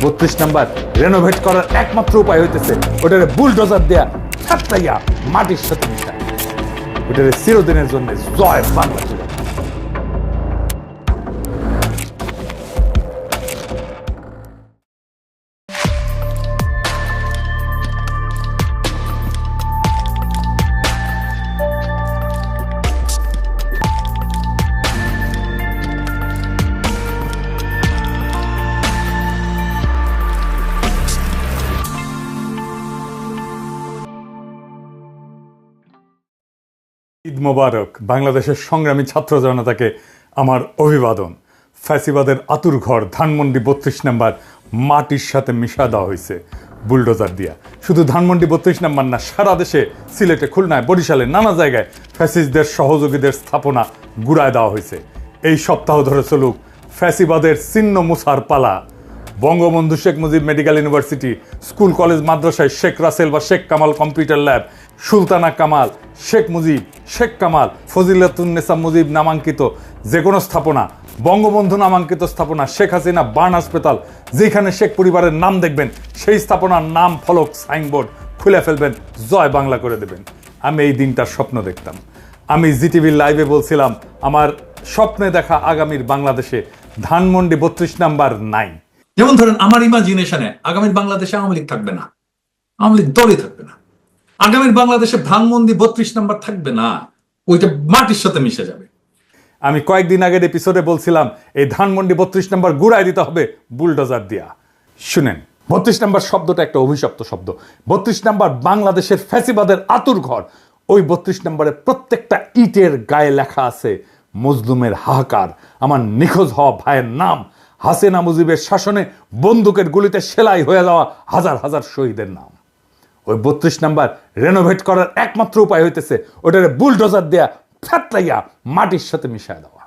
32 number renovate করার একমাত্র উপায় হইতেছে ওটারে বুলডোজার দেয়া ছাত্রাইয়া মাটির সাথে মিশায় ওটারে চিরদিনের জন্য জয় বাংলা। ঈদ মোবারক। বাংলাদেশের সংগ্রামী ছাত্র জনতাকে আমার অভিবাদন। ফ্যাসিবাদের আতুর ঘর ধানমন্ডি 32 নাম্বার মাটির সাথে মিশা দেওয়া হয়েছে বুলডোজার দিয়া। শুধু ধানমন্ডি 32 নাম্বার না, সারা দেশে সিলেটে, খুলনায়, বরিশালে নানা জায়গায় ফ্যাসিস্টদের সহযোগীদের স্থাপনা গুড়ায় দেওয়া হয়েছে। এই সপ্তাহ ধরে চলুক ফ্যাসিবাদের চিহ্ন মুছার পালা। Bangabandhu Sheikh Mujib medical university, school college মাদ্রাসায় শেখ রাসেল বা শেখ কামাল কম্পিউটার ল্যাব, সুলতানা কামাল, শেখ মুজিব, শেখ কামাল, ফজিলাতুন্নেসা মুজিব নামাঙ্কিত যে কোনো স্থাপনা, বঙ্গবন্ধু নামাঙ্কিত স্থাপনা, শেখ হাসিনা বার্ন হাসপাতাল, যেখানে শেখ পরিবারের নাম দেখবেন সেই স্থাপনার নাম ফলক সাইনবোর্ড খুলে ফেলবেন, জয় বাংলা করে দেবেন। আমি এই দিনটার স্বপ্ন দেখতাম। আমি জিটিভির লাইভে বলছিলাম আমার স্বপ্নে দেখা আগামীর বাংলাদেশে ধানমন্ডি 32 নাম্বার নাই। যেমন ধরেন আমার ইমাজিনেশনে আগামীর বাংলাদেশে আওয়ামী লীগ থাকবে না, আওয়ামী লীগ দলই থাকবে না। আগামীর বাংলাদেশে ধানমন্ডি 32 নাম্বার থাকবে না, ওইটা মাটির সাথে মিশে যাবে। আমি কয়েকদিন আগের এপিসোডে বলছিলাম এই ধানমন্ডি 32 নাম্বার গুড়ায় দিতে হবে বুলডোজার দিয়া। শুনেন, 32 নাম্বার শব্দটা একটা অভিশপ্ত শব্দ। 32 নাম্বার বাংলাদেশের ফ্যাসিবাদের আতুর ঘর। ওই 32 নাম্বারে প্রত্যেকটা ইটের গায়ে লেখা আছে মজলুমের হাহাকার, আমার নিখোঁজ হওয়া ভাইয়ের নাম, হাসিনা মুজিবের শাসনে বন্দুকের গুলিতে সেলাই হয়ে যাওয়া হাজার হাজার শহীদের নাম। ওই 32 নাম্বার রেনোভেট করার একমাত্র উপায় হইতেছে ওটারে বুলডোজার দেয়া ফ্যাতরাইয়া মাটির সাথে মিশায় দেওয়া,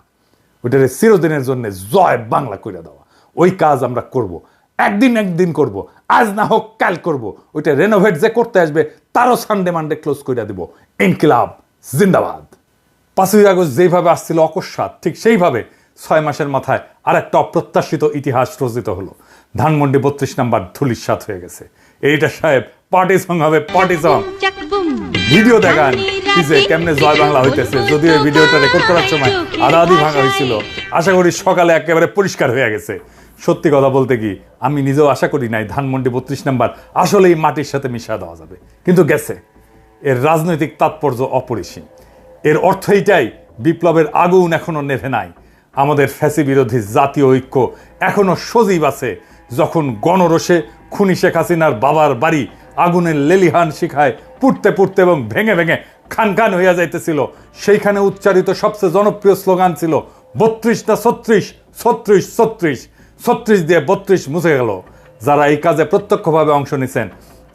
ওটারে চিরদিনের জন্য জয় বাংলা করে দেওয়া। ওই কাজ আমরা করব, একদিন করব, আজ না হোক কাল করব। ওইটা রেনোভেট যে করতে আসবে তারও সানডে মানডে ক্লোজ করে দিব। ইনকিলাব জিন্দাবাদ। 5ই আগস্ট যেইভাবে আসছিল অকস্মাৎ, ঠিক সেইভাবে 6 মাসের মাথায় আর একটা অপ্রত্যাশিত ইতিহাস রচিত হলো। ধানমন্ডি 32 নাম্বার ধুলিস্যাৎ হয়ে গেছে। এইটা সাহেব পার্টি সং হবে, পার্টি সং। ভিডিও দেখান কি যে কেমনে জয় বাংলা হইতেছে। যদিও এই ভিডিওটা রেকর্ড করার সময় আধা আধি ভাঙা হয়েছিল, আশা করি সকালে একেবারে পরিষ্কার হয়ে গেছে। সত্যি কথা বলতে কি আমি নিজেও আশা করি নাই ধানমন্ডি 32 নাম্বার আসলেই মাটির সাথে মিশা দেওয়া যাবে, কিন্তু গেছে। এর রাজনৈতিক তাৎপর্য অপরিসীম। এর অর্থ এইটাই, বিপ্লবের আগুন এখনো নেভে নাই। আমাদের ফ্যাসি বিরোধী জাতীয় ঐক্য এখনো সজীব আছে। যখন গণরোষে খুনি শেখ হাসিনার বাবার বাড়ি আগুনের লেলিহান শিখায় পুড়তে পুড়তে এবং ভেঙে ভেঙে খান খান হইয়া যাইতেছিল, সেইখানে উচ্চারিত সবচেয়ে জনপ্রিয় স্লোগান ছিল 32 না 36, 36, 36, 36 দিয়ে 32 মুছে গেল। যারা এই কাজে প্রত্যক্ষভাবে অংশ নিছেন,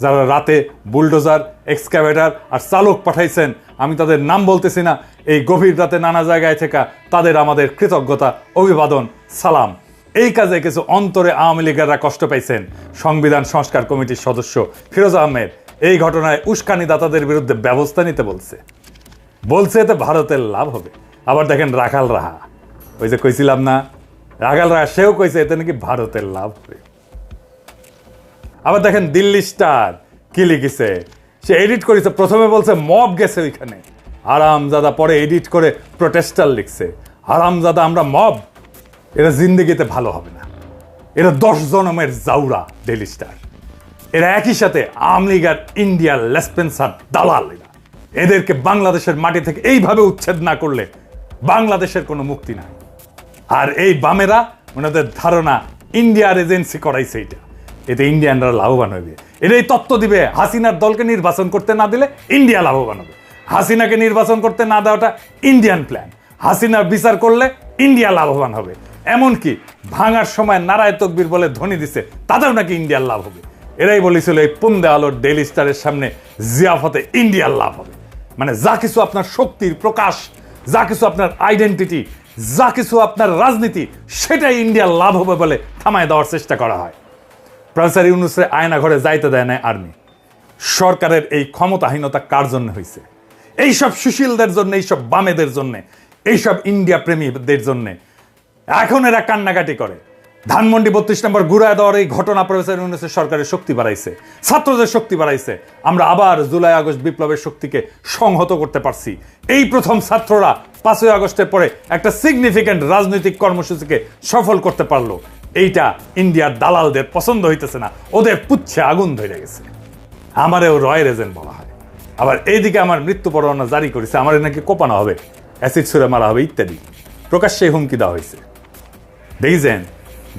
যারা রাতে বুলডোজার, এক্সকাভেটর আর চালক পাঠাইছেন, আমি তাদের নাম বলতেছি না, এই গভীর রাতে নানা জায়গায় থেকে তাদের আমাদের কৃতজ্ঞতা, অভিবাদন, সালাম। এই কাজে কিছু অন্তরে আওয়ামী লীগেরা কষ্ট পাইছেন। সংবিধান সংস্কার কমিটির সদস্য ফিরোজ আহমেদ এই ঘটনায় উস্কানিদাতাদের বিরুদ্ধে ব্যবস্থা নিতে বলছে এতে ভারতের লাভ হবে। আবার দেখেন রাখাল রাহা, ওই যে কইছিলাম না, রাখাল রাহা সেও কইছে এতে নাকি ভারতের লাভ হবে। আবার দেখেন দিল্লি স্টার কি লিখেছে, সে এডিট করেছে। প্রথমে বলছে মব গেছে ওইখানে, হারামজাদা পরে এডিট করে প্রোটেস্টার লিখছে। হারামজাদা আমরা মব, এরা জিন্দেগিতে ভালো হবে না। এরা 10 জনমের জাউরা ডেইলি স্টার। এরা একই সাথে আওয়ামী লীগ আর ইন্ডিয়ার লেসপেন্সার দালাল। এদেরকে বাংলাদেশের মাটি থেকে এইভাবে উচ্ছেদ না করলে বাংলাদেশের কোনো মুক্তি নাই। আর এই বামেরা, ওনাদের ধারণা ইন্ডিয়ার এজেন্সি করাইছে এইটা, এতে ইন্ডিয়ানরা লাভবান হবে। এটাই তত্ত্ব দিবে হাসিনার দলকে নির্বাচন করতে না দিলে ইন্ডিয়া লাভবান হবে। হাসিনাকে নির্বাচন করতে না দেওয়াটা ইন্ডিয়ান প্ল্যান। হাসিনার বিচার করলে ইন্ডিয়া লাভবান হবে। এমনকি ভাঙার সময় নারায় তকবীর বলে ধ্বনি দিছে, তাতেও নাকি ইন্ডিয়ার লাভ হবে। এরাই বলেছিল এই পুন্দে আলোর ডেইলি স্টারের সামনে জিয়াফতে ইন্ডিয়ার লাভ হবে। মানে যা কিছু আপনার শক্তির প্রকাশ, যা কিছু আপনার আইডেন্টিটি, যা কিছু আপনার রাজনীতি, সেটাই ইন্ডিয়ার লাভ হবে বলে থামায় দেওয়ার চেষ্টা করা হয়। প্রফেসর ইউনূসের আয়না ঘরে যাইতে দেয় না আর্মি। সরকারের এই ক্ষমতাহীনতা কার জন্য হয়েছে? এইসব সুশীলদের জন্য, এইসব বামেদের জন্য, এইসব ইন্ডিয়া প্রেমীদের জন্য। এখন এরা কান্নাকাটি করে। ধানমন্ডি 32 নম্বর ঘুরায় দেওয়ার এই ঘটনা প্রফেসর ইউনূসের সরকারের শক্তি বাড়াইছে, ছাত্রদের শক্তি বাড়াইছে। আমরা আবার জুলাই আগস্ট বিপ্লবের শক্তিকে সংহত করতে পারছি। এই প্রথম ছাত্ররা 5ই আগস্টের পরে একটা সিগনিফিক্যান্ট রাজনৈতিক কর্মসূচিকে সফল করতে পারলো। এইটা ইন্ডিয়ার দালালদের পছন্দ হইতেছে না, ওদের পুচ্ছে আগুন ধরে গেছে। আমারেও রয়ের এজেন্ট বলা হয়। আবার এইদিকে আমার মৃত্যু পরোয়ানা জারি করেছে, আমার নাকি কোপানো হবে, অ্যাসিড ছুঁড়ে মারা হবে ইত্যাদি প্রকাশ্যে হুমকি দেওয়া হয়েছে।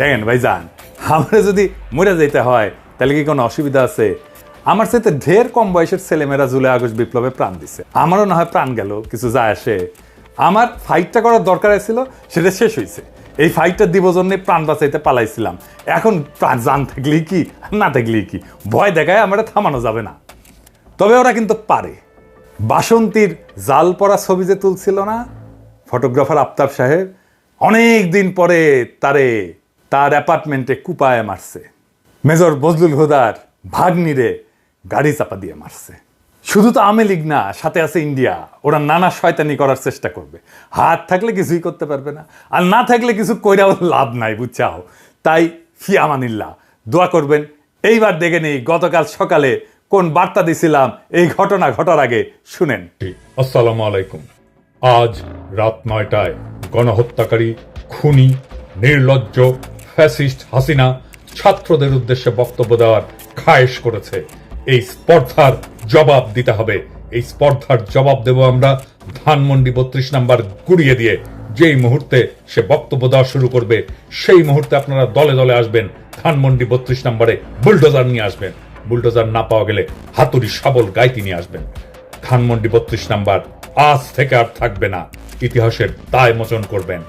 দেখেন ভাইজান, আমরা যদি মরে যেতে হয় তাহলে কি কোনো অসুবিধা আছে? আমার সাথে ঢের কম বয়সের ছেলেমেয়েরা জুলাই আগস্ট বিপ্লবে প্রাণ দিছে, আমারও না হয় প্রাণ গেল, কিছু যায় আসে। আমার ফাইটটা করার দরকার ছিল, সেটা শেষ হয়েছে। এই ফাইটটা দিব জন্যে প্রাণ বাঁচাইতে পালাইছিলাম। এখন প্রাণ জান থাকলেই কি না থাকলেই কি, ভয় দেখায় আমরা থামানো যাবে না। তবে ওরা কিন্তু পারে। বাসন্তীর জাল পরা ছবি যে তুলছিল না ফটোগ্রাফার আফতাব সাহেব, অনেক দিন পরে তার অ্যাপার্টমেন্টে কুপায় মারছে। মেজর বজলুল হুদার ভাগ্নিরে গাড়ি চাপা দিয়ে মারছে। শুধু তো আওয়ামী লীগ না, সাথে আছে ইন্ডিয়া। ওরা নানা শয়তানি করার চেষ্টা করবে। হাত থাকলে কিছুই করতে পারবে না, আর না থাকলে কিছু কইরাও লাভ নাই, বুঝছাও। তাই ফিয়ামানিল্লাহ, দোয়া করবেন। এইবার দেখে নেই গতকাল সকালে কোন বার্তা দিছিলাম এই ঘটনা ঘটার আগে, শুনেন। আসসালামু আলাইকুম। আজ রাত 9টায় গণহত্যাকারী, খুনি, নির্লজ্জ ফ্যাসিস্ট হাসিনা ছাত্রদের উদ্দেশ্যে বক্তব্য দেওয়ার খায়েশ করেছে। এই স্পর্ধার জবাব দিতে হবে। এই স্পর্ধার জবাব দেব আমরা ধানমন্ডি 32 নাম্বার গুড়িয়ে দিয়ে। যেই মুহূর্তে সে বক্তব্য দেওয়া শুরু করবে সেই মুহূর্তে আপনারা দলে দলে আসবেন, ধানমন্ডি 32 নম্বরে বুলডোজার নিয়ে আসবেন। বুলডোজার না পাওয়া গেলে হাতুড়ি শাবল গাইতি নিয়ে আসবেন। ধানমন্ডি 32 নাম্বার আজ থেকে আর থাকবে না, ইতিহাসের দায় মোচন করবেন।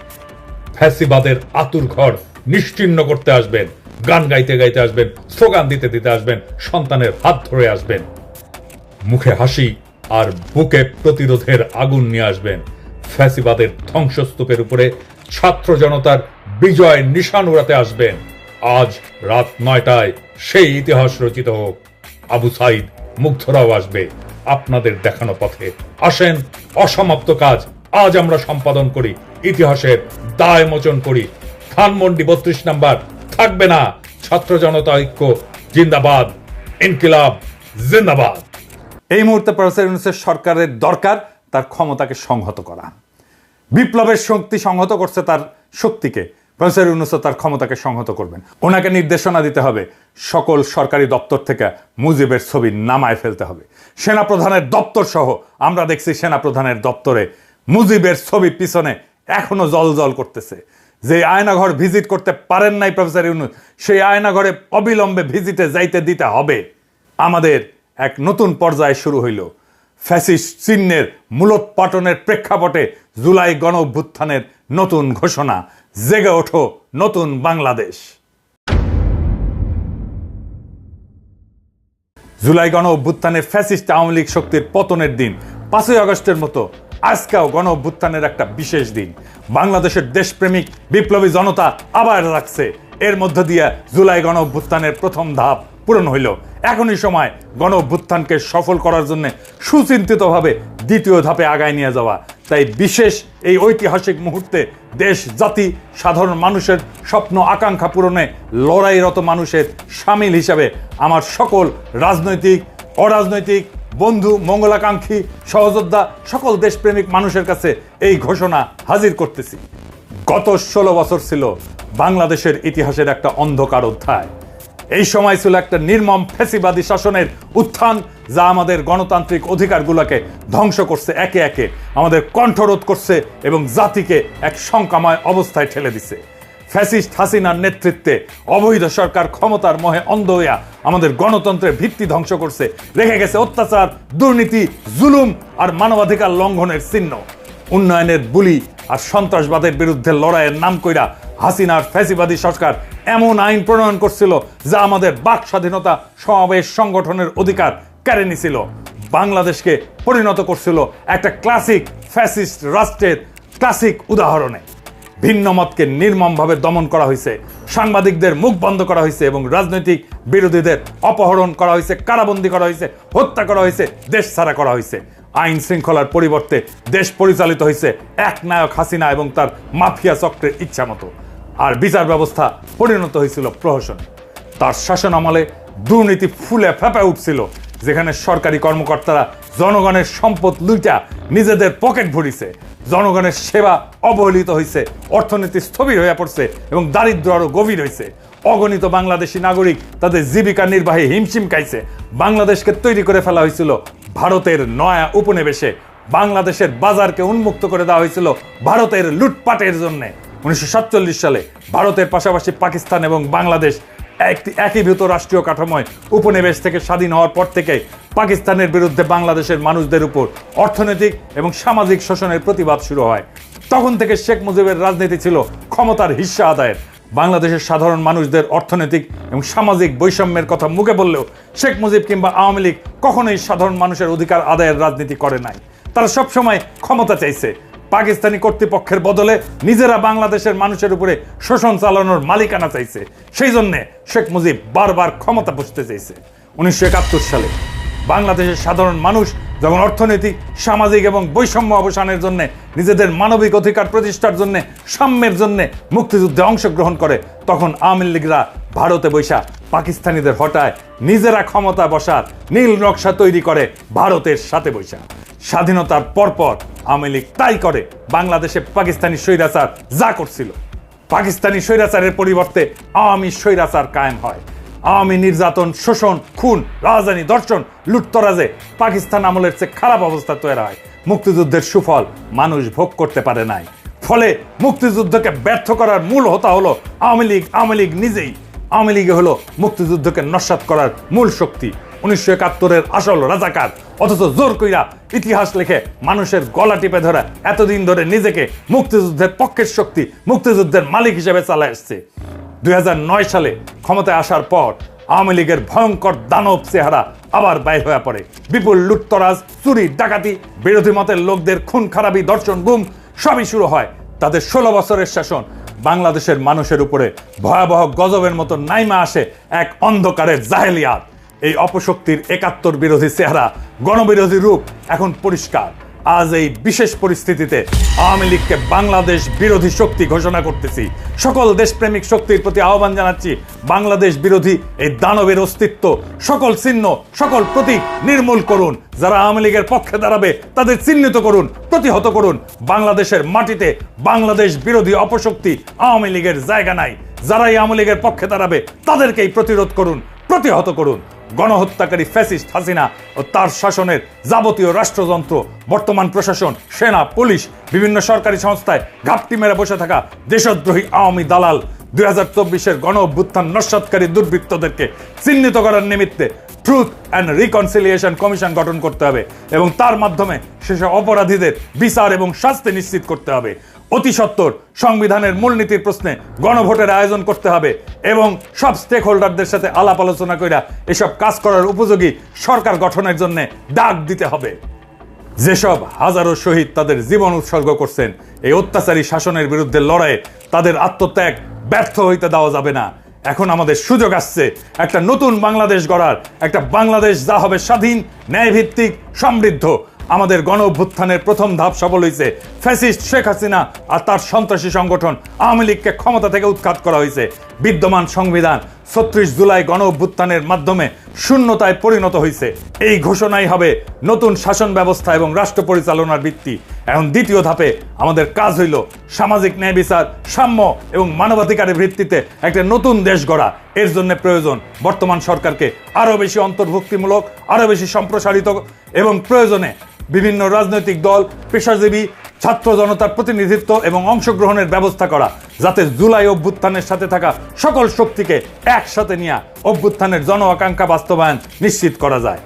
ফ্যাসিবাদের আতুর ঘর নিশ্চিহ্ন করতে আসবেন, গান গাইতে গাইতে আসবেন, স্লোগান দিতে দিতে আসবেন, সন্তানের হাত ধরে আসবেন, মুখে হাসি আর বুকে প্রতিরোধের আগুন নিয়ে আসবেন। ফ্যাসিবাদের ধ্বংসস্তূপের উপরে ছাত্র জনতার বিজয় নিশান উড়াতে আসবেন। আজ রাত 9টায় সেই ইতিহাস রচিত হোক। আবু সাইদ মুগ্ধরাও আসবে আপনাদের দেখানো পথে। আসেন, অসমাপ্ত কাজ আজ আমরা সম্পাদন করি, ইতিহাসের দায় মোচন করি। ধানমন্ডি 32 নাম্বার থাকবে না। ছাত্র জনতা ঐক্য জিন্দাবাদ, ইনকিলাব জিন্দাবাদ। এই মুহূর্তে প্রফেসর ইউনূসের সরকারের দরকার তার ক্ষমতাকে সংহত করা। বিপ্লবের শক্তি সংহত করছে তার শক্তিকে, প্রফেসর ইউনূসও তার ক্ষমতাকে সংহত করবেন। ওনাকে নির্দেশনা দিতে হবে, সকল সরকারি দপ্তর থেকে মুজিবের ছবি নামায় ফেলতে হবে। সেনাপ্রধানের দপ্তর সহ আমরা দেখছি সেনাপ্রধানের দপ্তরে মুজিবের ছবি পিছনে এখনো জল করতেছে। যে আয়নাঘর ভিজিট করতে পারেন নাই প্রফেসর ইউনূস, সেই আয়নাঘরে অবিলম্বে ভিজিটে যাইতে দিতে হবে। আমাদের এক নতুন পর্যায়ে শুরু হইল। ফ্যাসিস্ট চিহ্নের মূলোৎপাটনের প্রেক্ষাপটে জুলাই গণ অভ্যুত্থানের নতুন ঘোষণা, জেগে ওঠো নতুন বাংলাদেশ। জুলাই গণ অভ্যুত্থানের ফ্যাসিস্ট আওয়ামী লীগ শক্তির পতনের দিন 5ই আগস্টের মতো আজকেও গণ অভ্যুত্থানের একটা বিশেষ দিন। বাংলাদেশের দেশপ্রেমিক বিপ্লবী জনতা আবার রাখছে। এর মধ্য দিয়ে জুলাই গণ অভ্যুত্থানের প্রথম ধাপ পূরণ হইল। এখনই সময় গণ অভ্যুত্থানকে সফল করার জন্য সুচিন্তিতভাবে দ্বিতীয় ধাপে আগায় নিয়ে যাওয়া। তাই বিশেষ এই ঐতিহাসিক মুহূর্তে দেশ, জাতি, সাধারণ মানুষের স্বপ্ন আকাঙ্ক্ষা পূরণে লড়াইরত মানুষের সামিল হিসাবে আমার সকল রাজনৈতিক, অরাজনৈতিক বন্ধু, মঙ্গলাকাঙ্ক্ষী, সহযোদ্ধা, সকল দেশপ্রেমিক মানুষের কাছে এই ঘোষণা হাজির করতেছি। গত 16 বছর ছিল বাংলাদেশের ইতিহাসের একটা অন্ধকার অধ্যায়। এই সময় ছিল একটা নির্মম ফ্যাসিবাদী শাসনের উত্থান, যা আমাদের গণতান্ত্রিক অধিকারগুলোকে ধ্বংস করছে, একে একে আমাদের কণ্ঠরোধ করছে এবং জাতিকে এক শঙ্কাময় অবস্থায় ঠেলে দিছে। ফ্যাসিস্ট হাসিনার নেতৃত্বে অবৈধ সরকার ক্ষমতার মোহে অন্ধ হইয়া আমাদের গণতন্ত্রের ভিত্তি ধ্বংস করছে, রেখে গেছে অত্যাচার, দুর্নীতি, জুলুম আর মানবাধিকার লঙ্ঘনের চিহ্ন। উন্নয়নের বুলি আর সন্ত্রাসবাদের বিরুদ্ধে লড়াইয়ের নাম কইরা হাসিনার ফ্যাসিবাদী সরকার এমন আইন প্রণয়ন করছিল যা আমাদের বাক স্বাধীনতা, সমাবেশ, সংগঠনের অধিকার কেড়ে নিছিল। বাংলাদেশকে পরিণত করছিল একটা ক্লাসিক ফ্যাসিস্ট রাষ্ট্রের ক্লাসিক উদাহরণে। ভিন্ন মতকে নির্মমভাবে দমন করা হয়েছে, সাংবাদিকদের মুখ বন্ধ করা হয়েছে এবং রাজনৈতিক বিরোধীদের অপহরণ করা হয়েছে, কারাবন্দী করা হয়েছে, হত্যা করা হয়েছে, দেশ ছাড়া করা হয়েছে। আইন শৃঙ্খলার পরিবর্তে দেশ পরিচালিত হয়েছে এক নায়ক হাসিনা এবং তার মাফিয়া চক্রের ইচ্ছা মতো। আর বিচার ব্যবস্থা পরিণত হয়েছিল প্রহসনে। তার শাসন আমলে দুর্নীতি ফুলে ফেঁপে উঠছিল, যেখানে সরকারি কর্মকর্তারা জনগণের সম্পদ লুইটা নিজেদের পকেট ভরিছে, জনগণের সেবা অবহেলিত হয়েছে, অর্থনীতি স্থবির হয়ে পড়ছে এবং দারিদ্র আরো গভীর হয়েছে। অগণিত বাংলাদেশি নাগরিক তাদের জীবিকা নির্বাহে হিমশিম খাইছে। বাংলাদেশকে তৈরি করে ফেলা হয়েছিল ভারতের নয়া উপনিবেশে। বাংলাদেশের বাজারকে উন্মুক্ত করে দেওয়া হয়েছিল ভারতের লুটপাটের জন্য। 1947 সালে ভারতের পাশাপাশি পাকিস্তান এবং বাংলাদেশ একীভূত রাষ্ট্রীয় কাঠামোয় উপনিবেশ থেকে স্বাধীন হওয়ার পর থেকে পাকিস্তানের বিরুদ্ধে বাংলাদেশের মানুষদের উপর অর্থনৈতিক এবং সামাজিক শোষণের প্রতিবাদ শুরু হয়। তখন থেকে শেখ মুজিবের রাজনীতি ছিল ক্ষমতার হিস্সা আদায়ের। বাংলাদেশের সাধারণ মানুষদের অর্থনৈতিক এবং সামাজিক বৈষম্যের কথা মুখে বললেও শেখ মুজিব কিংবা আওয়ামী লীগ কখনোই সাধারণ মানুষের অধিকার আদায়ের রাজনীতি করে নাই। তারা সবসময় ক্ষমতা চাইছে, পাকিস্তানি কর্তৃপক্ষের বদলে নিজেরা বাংলাদেশের মানুষের উপরে শোষণ চালানোর মালিকানা চাইছে। সেই জন্যে শেখ মুজিব বারবার ক্ষমতা বসতে চাইছে। 1971 সালে বাংলাদেশের সাধারণ মানুষ যখন অর্থনৈতিক, সামাজিক এবং বৈষম্য অবসানের জন্য, নিজেদের মানবিক অধিকার প্রতিষ্ঠার জন্য, সাম্যের জন্য মুক্তিযুদ্ধে অংশগ্রহণ করে, তখন আওয়ামী লীগরা ভারতে বৈশা পাকিস্তানিদের হটায় নিজেরা ক্ষমতা বসার নীল নকশা তৈরি করে ভারতের সাথে বৈশা। স্বাধীনতার পরপর আওয়ামী লীগ তাই করে। বাংলাদেশে পাকিস্তানি স্বৈরাচার যা করছিল, পাকিস্তানি স্বৈরাচারের পরিবর্তে আওয়ামী স্বৈরাচার কায়েম হয়। আওয়ামী নির্যাতন, শোষণ, খুন, রাজধানী ধর্ষণ, লুটতরাজে পাকিস্তান আমলের চেয়ে খারাপ অবস্থা তৈরি হয়। মুক্তিযুদ্ধের সুফল মানুষ ভোগ করতে পারে নাই। ফলে মুক্তিযুদ্ধকে ব্যর্থ করার মূল হোতা হলো আওয়ামী লীগ নিজেই। আওয়ামী লীগ হলো মুক্তিযুদ্ধকে নস্যাৎ করার মূল শক্তি। 1971-এর আসল রাজাকার, অথচ জোর কইরা ইতিহাস লিখে মানুষের গলা টিপে ধরা এতদিন ধরে নিজেকে মুক্তিযুদ্ধের পক্ষের শক্তি, মুক্তিযুদ্ধের মালিক হিসেবে চালা আসছে। 2009 সালে ক্ষমতায় আসার পর আওয়ামী লীগের ভয়ঙ্কর দানব চেহারা আবার বাইর হয়ে পড়ে। বিপুল লুটতরাজ, চুরি, ডাকাতি, বিরোধী মতের লোকদের খুন খারাপি, ধর্ষণ, গুম সবই শুরু হয়। তাদের 16 বছরের শাসন বাংলাদেশের মানুষের উপরে ভয়াবহ গজবের মতো নাইমা আসে এক অন্ধকারের জাহেলিয়াত। এই অপশক্তির 71 বিরোধী চেহারা, গণবিরোধী রূপ এখন পরিষ্কার। আজ এই বিশেষ পরিস্থিতিতে আওয়ামী লীগকে বাংলাদেশ বিরোধী শক্তি ঘোষণা করতেছি। সকল দেশপ্রেমিক শক্তির প্রতি আহ্বান জানাচ্ছি, বাংলাদেশ বিরোধী এই দানবের অস্তিত্ব, সকল চিহ্ন, সকল প্রতীক নির্মূল করুন। যারা আওয়ামী লীগের পক্ষে দাঁড়াবে তাদের চিহ্নিত করুন, প্রতিহত করুন। বাংলাদেশের মাটিতে বাংলাদেশ বিরোধী অপশক্তি আওয়ামী লীগের জায়গা নাই। যারাই আওয়ামী লীগের পক্ষে দাঁড়াবে তাদেরকেই প্রতিরোধ করুন, প্রতিহত করুন। গণহত্যাকারী ফ্যাসিস্ট হাসিনা ও তার শাসনের যাবতীয় রাষ্ট্রযন্ত্র, বর্তমান প্রশাসন, সেনা, পুলিশ, বিভিন্ন সরকারি সংস্থায় ঘাপটি মেরে বসে থাকা দেশদ্রোহী আওয়ামী দালাল 2024-এর গণ অভ্যুত্থান নস্যাৎকারী দুর্বৃত্তদেরকে চিহ্নিত করার নিমিত্তে ট্রুথ অ্যান্ড রিকনসিলিয়েশন কমিশন গঠন করতে হবে এবং তার মাধ্যমে সেসব অপরাধীদের বিচার এবং শাস্তি নিশ্চিত করতে হবে। অতি সত্বর সংবিধানের মূলনীতির প্রশ্নে গণভোটের আয়োজন করতে হবে এবং সব স্টেক হোল্ডারদের সাথে আলাপ আলোচনা করে এসব কাজ করার উপযোগী সরকার গঠনের জন্য ডাক দিতে হবে। যেসব হাজারো শহীদ তাদের জীবন উৎসর্গ করছেন এই অত্যাচারী শাসনের বিরুদ্ধে লড়াইয়ে, তাদের আত্মত্যাগ ব্যর্থ হইতে দেওয়া যাবে না। এখন আমাদের সুযোগ আসছে একটা নতুন বাংলাদেশ গড়ার, একটা বাংলাদেশ যা হবে স্বাধীন, ন্যায়ভিত্তিক, সমৃদ্ধ। আমাদের গণ অভ্যুত্থানের প্রথম ধাপ সফল হয়েছে। ফ্যাসিস্ট শেখ হাসিনা আর তার সন্ত্রাসী সংগঠন আওয়ামী লীগকে ক্ষমতা থেকে উৎখাত করা হয়েছে। বিদ্যমান সংবিধান 36 জুলাই গণ অভ্যুত্থানের মাধ্যমে শূন্যতায় পরিণত হয়েছে। এই ঘোষণাই হবে নতুন শাসন ব্যবস্থা এবং রাষ্ট্র পরিচালনার ভিত্তি। এখন দ্বিতীয় ধাপে আমাদের কাজ হইল সামাজিক ন্যায় বিচার, সাম্য এবং মানবাধিকারের ভিত্তিতে একটা নতুন দেশ গড়া। এর জন্য প্রয়োজন বর্তমান সরকারকে আরো বেশি অন্তর্ভুক্তিমূলক, আরো বেশি সম্প্রসারিত এবং প্রয়োজনে বিভিন্ন রাজনৈতিক দল, পেশাজীবী, ছাত্র জনতার প্রতিনিধিত্ব এবং অংশগ্রহণের ব্যবস্থা করা, যাতে জুলাই অভ্যুত্থানের সাথে থাকা সকল শক্তিকে একসাথে নিয়ে অভ্যুত্থানের জন আকাঙ্ক্ষা বাস্তবায়ন নিশ্চিত করা যায়।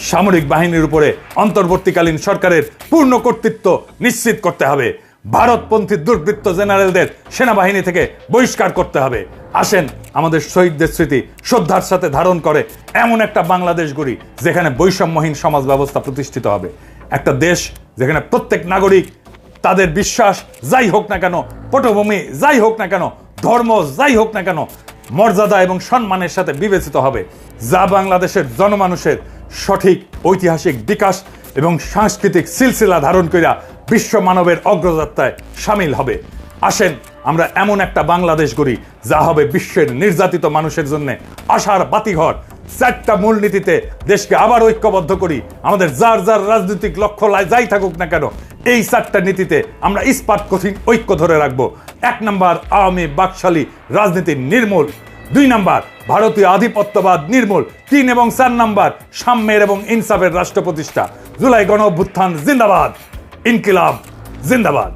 সামরিক বাহিনীর উপরে অন্তর্বর্তীকালীন সরকারের পূর্ণ কর্তৃত্ব নিশ্চিত করতে হবে। ভারতপন্থী দুর্বৃত্ত জেনারেলদের সেনাবাহিনী থেকে বহিষ্কার করতে হবে। আসেন আমাদের শহীদদের স্মৃতি শ্রদ্ধার সাথে ধারণ করে এমন একটা বাংলাদেশ গড়ি যেখানে বৈষম্যহীন সমাজ ব্যবস্থা প্রতিষ্ঠিত হবে। একটা দেশ যেখানে প্রত্যেক নাগরিক তাদের বিশ্বাস যাই হোক না কেন, পটভূমি যাই হোক না কেন, ধর্ম যাই হোক না কেন, মর্যাদা এবং সম্মানের সাথে বিবেচিত হবে, যা বাংলাদেশের জনমানুষের সঠিক ঐতিহাসিক বিকাশ এবং সাংস্কৃতিক সিলসিলা ধারণ কইরা বিশ্ব মানবের অগ্রযাত্রায় সামিল হবে। আসেন আমরা এমন একটা বাংলাদেশ গড়ি যা হবে বিশ্বের নির্যাতিত মানুষের জন্য আশার বাতিঘর। 4টা মূলনীতিতে দেশকে আবার ঐক্যবদ্ধ করি। আমাদের যার যার রাজনৈতিক লক্ষ্য যাই থাকুক না কেন, এই 4টা নীতিতে আমরা ইস্পাত কঠিন ঐক্য ধরে রাখবো। 1 নাম্বার, আওয়ামী বাকশালী রাজনীতি নির্মূল। 2 নাম্বার, ভারতীয় আধিপত্যবাদ নির্মূল। 3 এবং 4 নাম্বার, সাম্যের এবং ইনসাফের রাষ্ট্র প্রতিষ্ঠা। জুলাই গণ অভ্যুত্থান জিন্দাবাদ, ইনকিলাব জিন্দাবাদ।